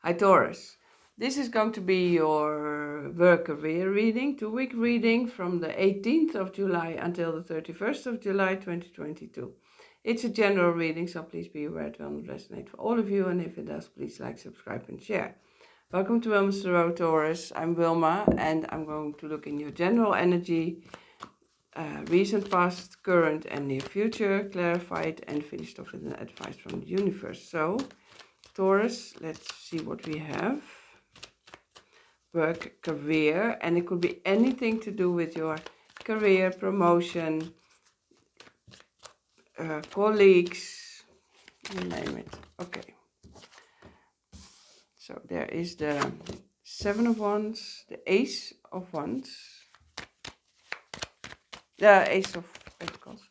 Hi Taurus, this is going to be your work career reading, 2-week reading from the 18th of July until the 31st of July 2022. It's a general reading, so please be aware it will not resonate for all of you, and if it does, please like, subscribe and share. Welcome to Wilma's Tarot, Taurus. I'm Wilma and I'm going to look in your general energy, recent, past, current and near future, clarified and finished off with an advice from the universe. So Taurus, let's see what we have. Work, career, and it could be anything to do with your career, promotion, colleagues, you name it. Okay. So there is the Seven of Wands, the Ace of Wands, the Ace of Pentacles,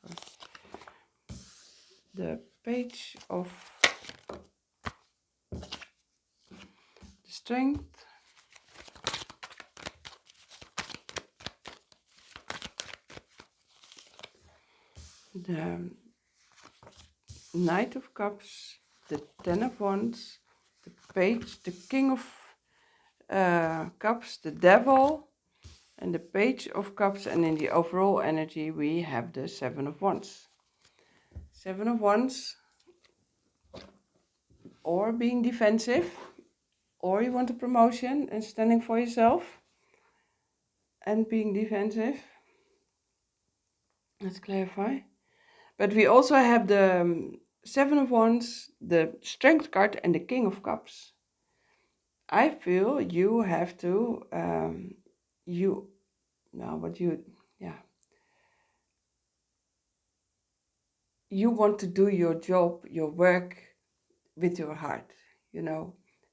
the Page of Strength, the Knight of Cups, the Ten of Wands, the Page, the King of Cups, the Devil, and the Page of Cups, and in the overall energy we have the Seven of Wands. Seven of Wands, or being defensive, or you want a promotion and standing for yourself and being defensive. Let's clarify. But we also have the Seven of Wands, the Strength card, and the King of Cups. I feel you have to, you want to do your job, your work with your heart,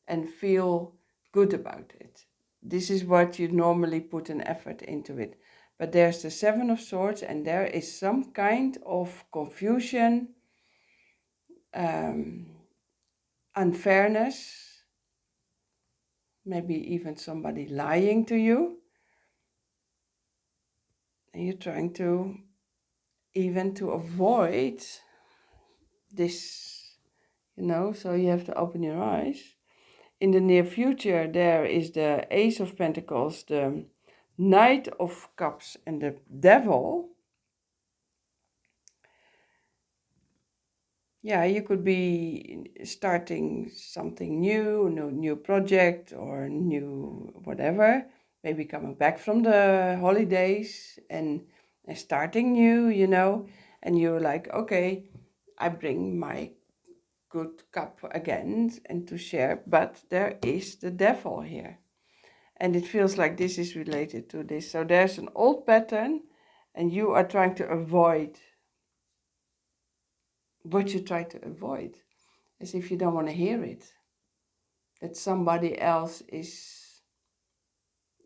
and feel good about it. This is what you normally put an effort into it. But there's the Seven of Swords, and there is some kind of confusion, unfairness, maybe even somebody lying to you. And you're trying to avoid this, so you have to open your eyes. In the near future, there is the Ace of Pentacles, the Knight of Cups, and the Devil. Yeah, you could be starting something new, new project or new whatever. Maybe coming back from the holidays and starting new, and you're like, okay, I bring my good cup again and to share, but there is the Devil here. And it feels like this is related to this. So there's an old pattern and you are trying to avoid what you try to avoid, as if you don't want to hear it. That somebody else is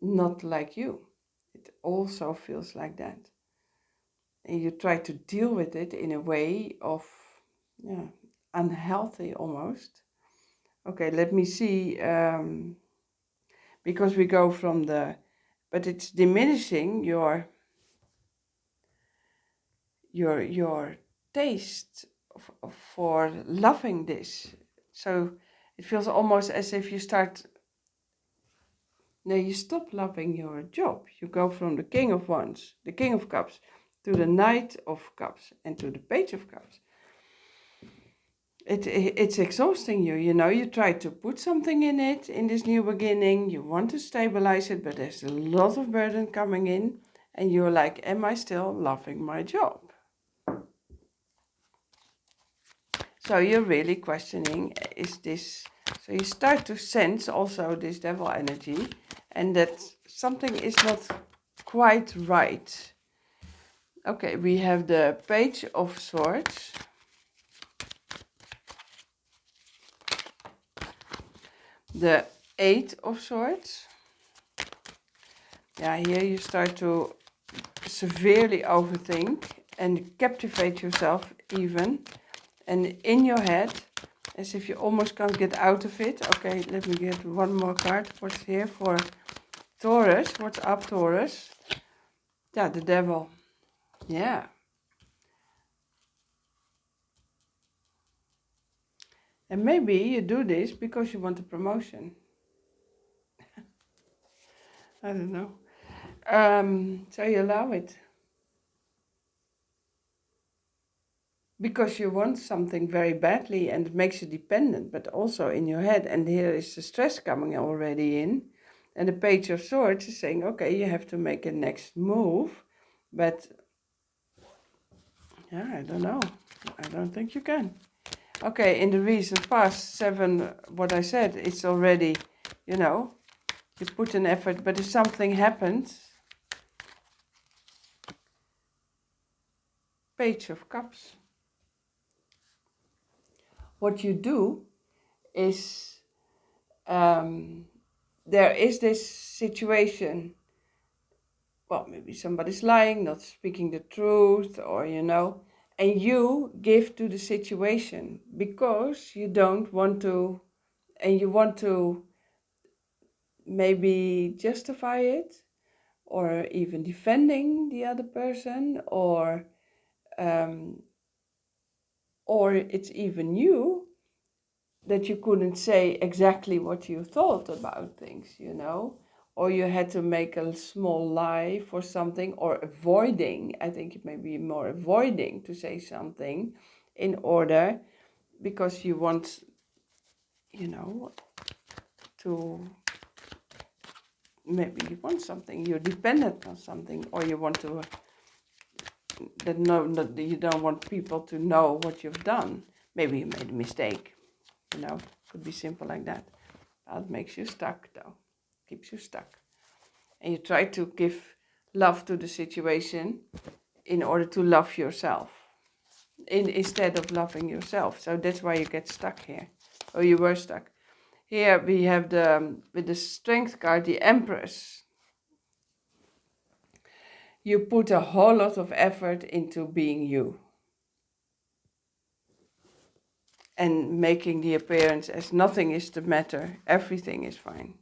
not like you. It also feels like that. And you try to deal with it in a way of, unhealthy almost. Okay, let me see, because we go from but it's diminishing your taste for loving this. So it feels almost as if you stop loving your job. You go from the King of Wands, the King of Cups, to the Knight of Cups and to the Page of Cups. It's exhausting you, you try to put something in it, in this new beginning, you want to stabilize it, but there's a lot of burden coming in, and you're like, am I still loving my job? So you're really questioning, is this, so you start to sense also this Devil energy, and that something is not quite right. Okay, we have the Page of Swords, the Eight of Swords. Yeah, here you start to severely overthink and captivate yourself even. And in your head, as if you almost can't get out of it. Okay, let me get one more card. What's here for Taurus? What's up, Taurus? Yeah, the Devil. Yeah. And maybe you do this because you want a promotion. I don't know. So you allow it. Because you want something very badly and it makes you dependent, but also in your head. And here is the stress coming already in. And the Page of Swords is saying, okay, you have to make a next move. But, yeah, I don't know. I don't think you can. Okay, in the recent past, 7, what I said, it's already, you know, you put an effort, but if something happens, Page of Cups. What you do is, there is this situation, well, maybe somebody's lying, not speaking the truth, or, you know, and you give to the situation because you don't want to, and you want to maybe justify it, or even defending the other person, or it's even you that you couldn't say exactly what you thought about things, you know, or you had to make a small lie for something, or avoiding, I think it may be more avoiding to say something in order, because you want, you know, to, maybe you want something, you're dependent on something, or you want to, that you don't want people to know what you've done. Maybe you made a mistake, you know, could be simple like that. That makes you stuck though, keeps you stuck. And you try to give love to the situation in order to love yourself, instead of loving yourself. So that's why you get stuck here, or you were stuck. Here we have with the Strength card, the Empress. You put a whole lot of effort into being you and making the appearance as nothing is the matter, everything is fine.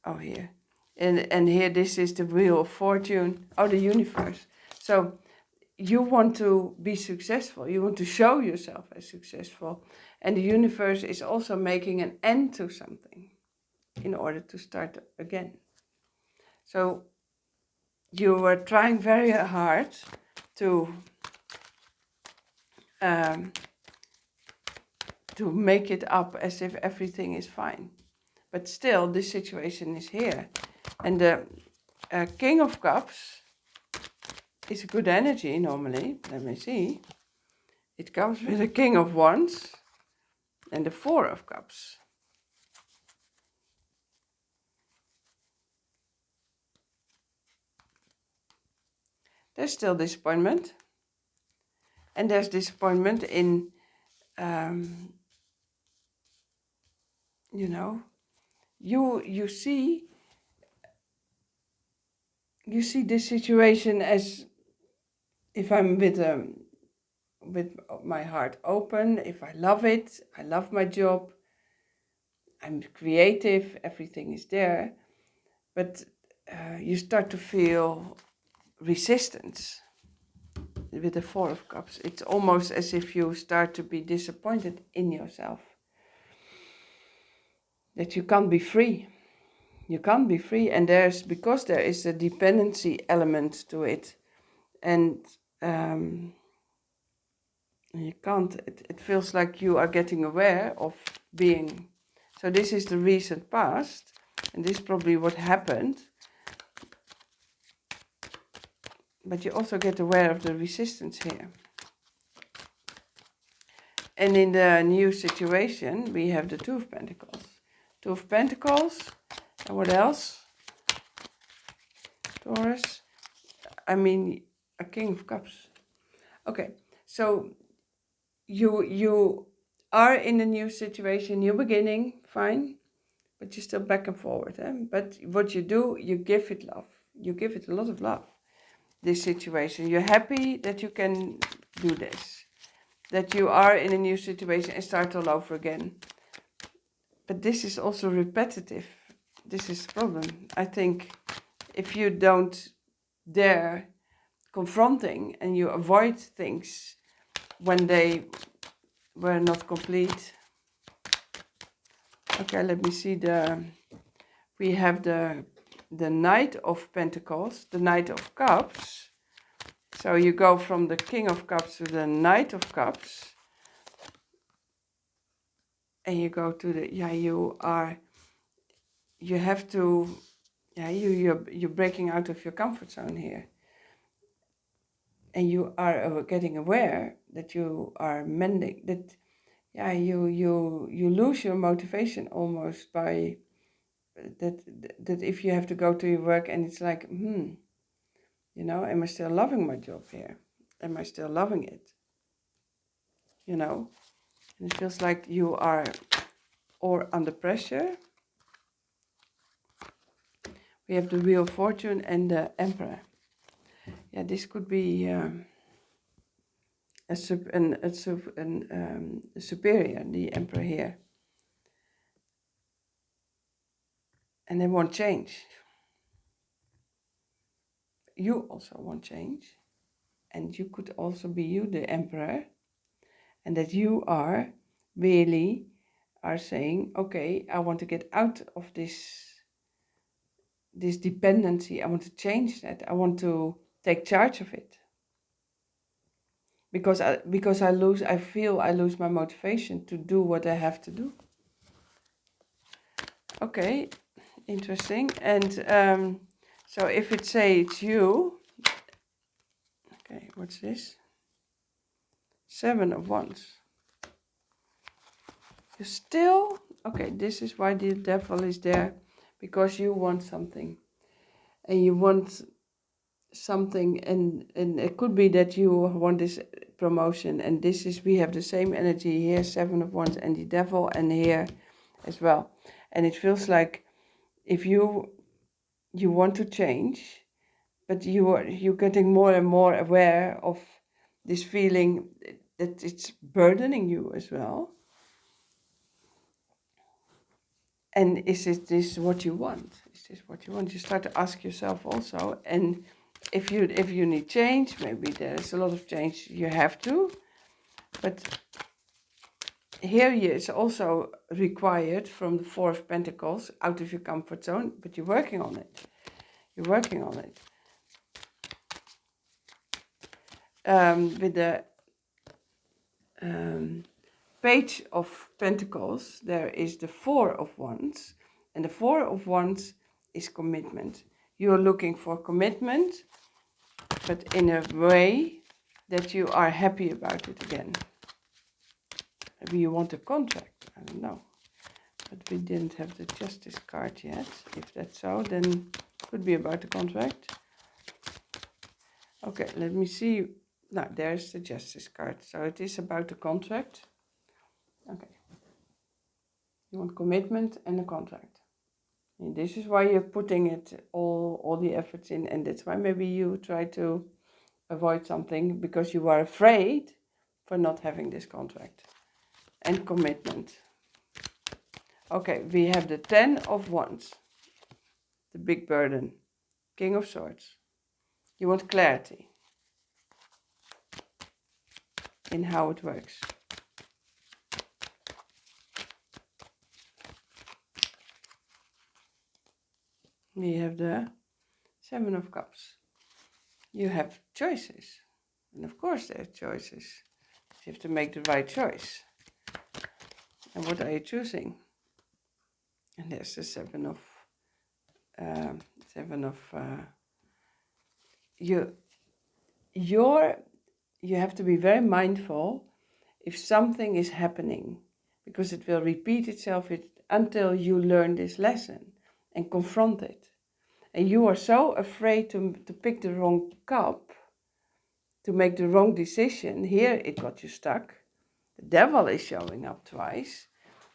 Oh, here. And here, this is the Wheel of Fortune, the universe. So you want to be successful, you want to show yourself as successful, and the universe is also making an end to something in order to start again. So you are trying very hard to make it up as if everything is fine. But still, this situation is here. And the King of Cups is a good energy normally. Let me see. It comes with the King of Wands and the Four of Cups. There's still disappointment. And there's disappointment in, you know, you see this situation as if I'm with my heart open, if I love it, I love my job, I'm creative, everything is there, but you start to feel resistance with the Four of Cups. It's almost as if you start to be disappointed in yourself, that you can't be free. You can't be free, and because there is a dependency element to it, and you can't, it feels like you are getting aware of being. So this is the recent past, and this is probably what happened. But you also get aware of the resistance here. And in the new situation, we have the Two of Pentacles. Two of Pentacles, and what else? Taurus, I mean, a King of Cups. Okay, so you are in a new situation, new beginning, fine, but you're still back and forward. But what you do, you give it love. You give it a lot of love, this situation. You're happy that you can do this, that you are in a new situation and start all over again. But this is also repetitive. This is the problem. I think if you don't dare confronting and you avoid things when they were not complete. Okay, let me see we have the Knight of Pentacles, the Knight of Cups. So you go from the King of Cups to the Knight of Cups. And you go to the, you have to, you're breaking out of your comfort zone here. And you are getting aware that you are mending, that, you lose your motivation almost by that if you have to go to your work and it's like, am I still loving my job here? Am I still loving it? And it feels like you are or under pressure. We have the Wheel of Fortune and the Emperor. Yeah, this could be a superior, the Emperor here. And they want change. You also want change. And you could also be you, the Emperor. And that you are really saying, okay, I want to get out of this dependency. I want to change that. I want to take charge of it. Because I feel I lose my motivation to do what I have to do. Okay, interesting. And so if it say it's you, okay, what's this? 7 of Wands. You still, okay, this is why the devil is there, because you want something. And you want something, and it could be that you want this promotion, and we have the same energy here, 7 of Wands and the devil, and here as well. And it feels like if you want to change, but you're getting more and more aware of this feeling that it's burdening you as well. And is this what you want? Is this what you want? You start to ask yourself also. And if you need change, maybe there's a lot of change you have to. But here it's also required from the 4 of Pentacles, out of your comfort zone, but you're working on it. You're working on it. With the Page of Pentacles, there is the 4 of Wands. And the 4 of Wands is commitment. You're looking for commitment, but in a way that you are happy about it again. Maybe you want a contract, I don't know. But we didn't have the Justice card yet. If that's so, then it could be about the contract. Okay, let me see. Now, there's the Justice card. So it is about the contract. Okay. You want commitment and a contract. And this is why you're putting it all the efforts in, and that's why maybe you try to avoid something because you are afraid for not having this contract and commitment. Okay, we have the 10 of Wands, the big burden, King of Swords. You want clarity in how it works. We have the 7 of Cups. You have choices. And of course there are choices. You have to make the right choice. And what are you choosing? And there's the 7 of you have to be very mindful if something is happening, because it will repeat itself until you learn this lesson and confront it. And you are so afraid to pick the wrong cup, to make the wrong decision. Here it got you stuck. The devil is showing up twice.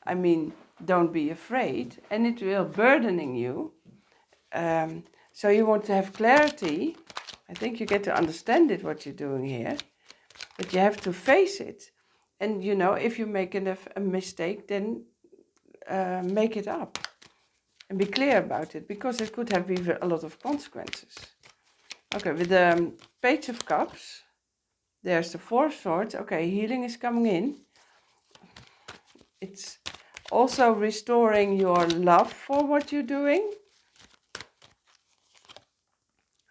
I mean, don't be afraid, and it will burdening you. So you want to have clarity. I think you get to understand it, what you're doing here, but you have to face it. And if you make a mistake, then make it up and be clear about it, because it could have a lot of consequences. Okay, with the Page of Cups, there's the 4 of Swords. Okay, healing is coming in. it's also restoring your love for what you're doing.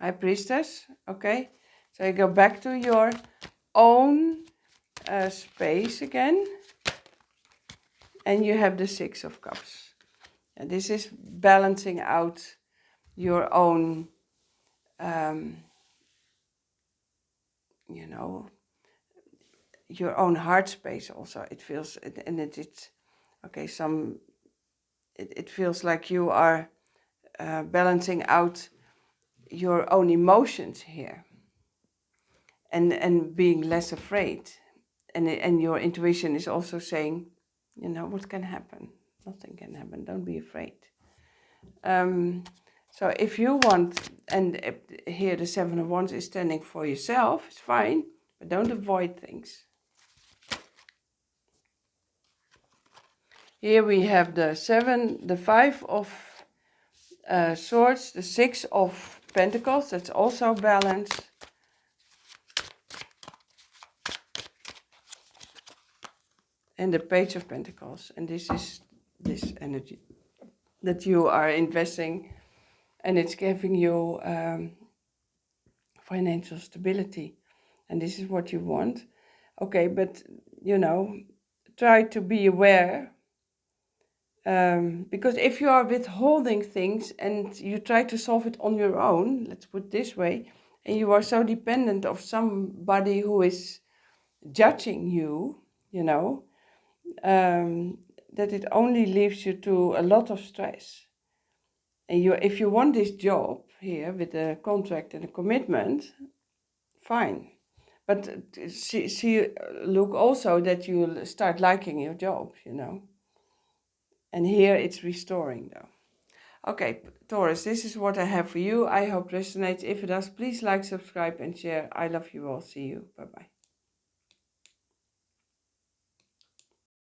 High Priestess, okay? So you go back to your own space again. And you have the Six of Cups. And this is balancing out your own, you know, your own heart space also. It feels, and it's okay, it feels like you are balancing out your own emotions here. And being less afraid. And your intuition is also saying, you know, what can happen? Nothing can happen. Don't be afraid. So if you want, and here the Seven of Wands is standing for yourself, it's fine, but don't avoid things. Here we have the Five of Swords, the Six of Pentacles, that's also balanced. And the Page of Pentacles, and this is this energy that you are investing, and it's giving you financial stability, and this is what you want. Okay, but you know, try to be aware, because if you are withholding things and you try to solve it on your own, let's put it this way, and you are so dependent of somebody who is judging you, you know, that it only leaves you to a lot of stress. And if you want this job here with a contract and a commitment, fine. But look also that you'll start liking your job, you know. And here it's restoring though. Okay, Taurus, this is what I have for you. I hope it resonates. If it does, please like, subscribe and share. I love you all. See you. Bye-bye.